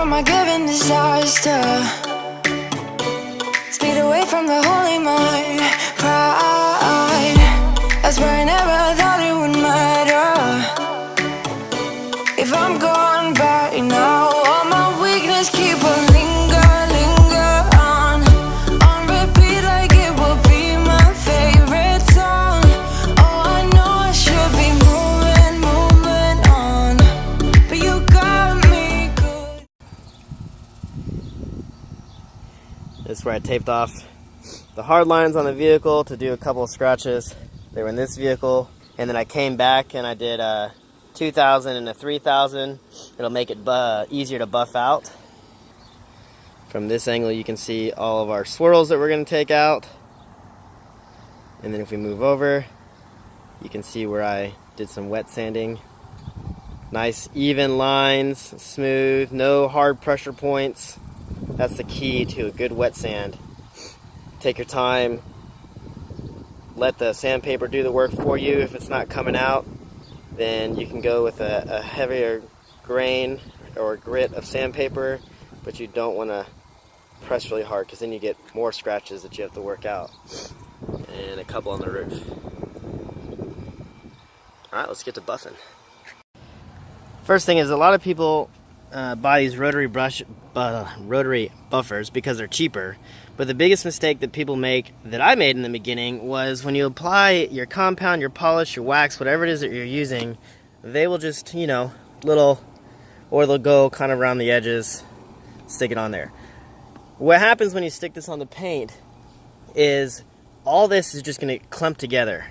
from my given disaster. Speed away from the holy mind. Pride, that's where I never thought it would matter. If I'm gone back now, all my weakness keep on linger on repeat like it will be my favorite song. Oh, I know I should be moving on, but you got me good. This is where I taped off the hard lines on the vehicle to do a couple of scratches. They were in this vehicle, and then I came back and I did a 2000 and a 3000. It'll make it easier to buff out. From this angle you can see all of our swirls that we're going to take out, and then if we move over you can see where I did some wet sanding. Nice even lines, smooth, no hard pressure points. That's the key to a good wet sand. Take your time, let the sandpaper do the work for you. If it's not coming out, then you can go with a heavier grain or grit of sandpaper, but you don't want to press really hard because then you get more scratches that you have to work out. And a couple on the roof. Alright, let's get to buffing. First thing is, a lot of people buy these rotary buffers because they're cheaper, but the biggest mistake that people make, that I made in the beginning, was when you apply your compound, your polish, your wax, whatever it is that you're using, they will just, you know, or they'll go kind of around the edges, stick it on there. What happens when you stick this on the paint is all this is just going to clump together,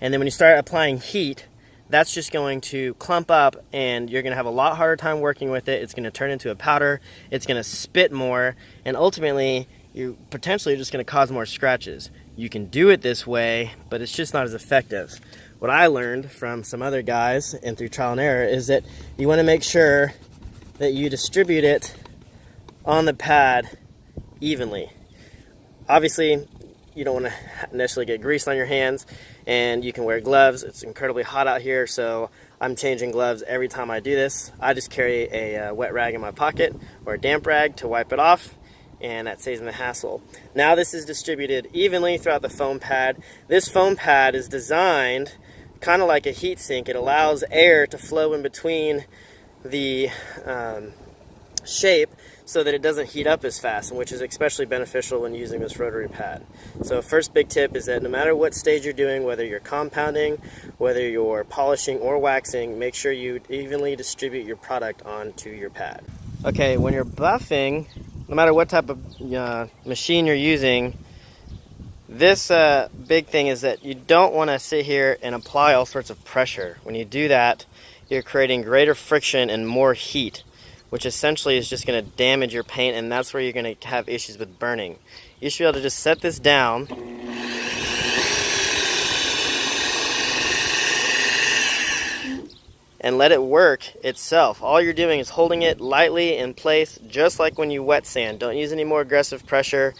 and then when you start applying heat, that's just going to clump up and you're going to have a lot harder time working with it. It's going to turn into a powder, it's going to spit more, and ultimately you're potentially just going to cause more scratches. You can do it this way, but it's just not as effective. What I learned from some other guys and through trial and error is that you want to make sure that you distribute it on the pad evenly. Obviously, you don't want to necessarily get grease on your hands, and you can wear gloves. It's incredibly hot out here, so I'm changing gloves every time I do this. I just carry a wet rag in my pocket or a damp rag to wipe it off, and that saves me the hassle. Now this is distributed evenly throughout the foam pad. This foam pad is designed kind of like a heat sink. It allows air to flow in between the shape so that it doesn't heat up as fast, which is especially beneficial when using this rotary pad. So first big tip is that no matter what stage you're doing, whether you're compounding, whether you're polishing or waxing, make sure you evenly distribute your product onto your pad. Okay, when you're buffing, no matter what type of machine you're using, this big thing is that you don't want to sit here and apply all sorts of pressure. When you do that, you're creating greater friction and more heat, which essentially is just going to damage your paint, and that's where you're going to have issues with burning. You should be able to just set this down and let it work itself. All you're doing is holding it lightly in place, just like when you wet sand. Don't use any more aggressive pressure.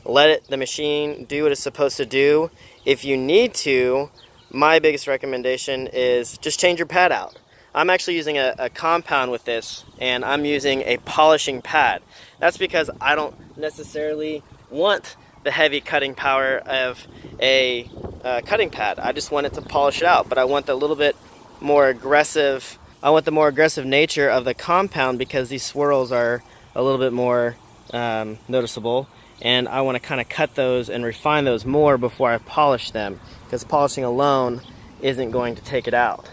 Let the machine do what it's supposed to do. If you need to, my biggest recommendation is just change your pad out. I'm actually using a compound with this, and I'm using a polishing pad. That's because I don't necessarily want the heavy cutting power of a cutting pad. I just want it to polish it out, but I want the little bit more aggressive, the more aggressive nature of the compound because these swirls are a little bit more noticeable, and I want to kind of cut those and refine those more before I polish them, because polishing alone isn't going to take it out.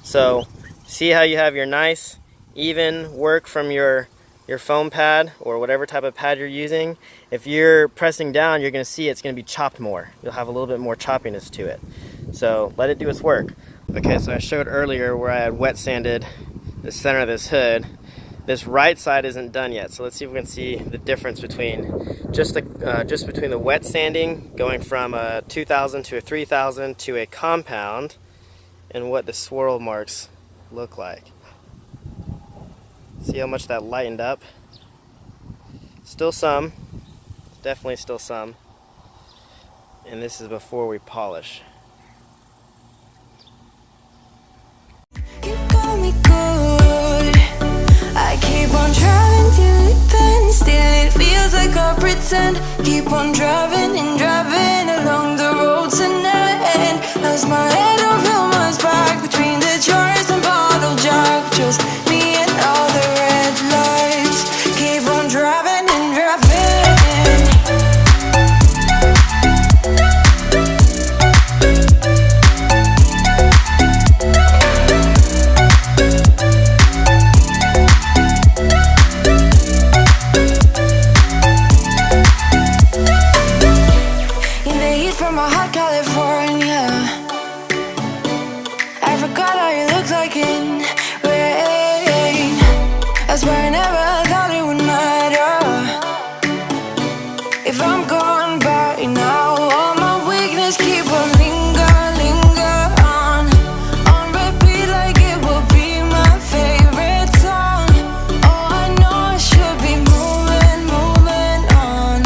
So see how you have your nice even work from your foam pad or whatever type of pad you're using. If you're pressing down, you're going to see it's going to be chopped more. You'll have a little bit more choppiness to it. So let it do its work. Okay, so I showed earlier where I had wet sanded the center of this hood. This right side isn't done yet, so let's see if we can see the difference between just between the wet sanding going from a 2000 to a 3000 to a compound, and what the swirl marks look like. See how much that lightened up? Still some, definitely still some. And this is before we polish. You got me good. I keep on trying. a pretend. Keep on driving and driving along the road tonight. Lost my head over my back between the jars and bottle jack. Just me and all the red lights. Keep on driving and driving. From a hot California, I forgot how you looked like in rain. I swear I never thought it would matter if I'm gone by now. All my weakness keep on linger on repeat like it will be my favorite song. Oh, I know I should be moving on,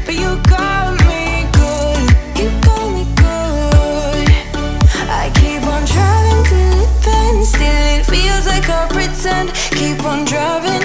but you got me good. You got me good. I keep on driving till it bends, still it feels like I pretend. Keep on driving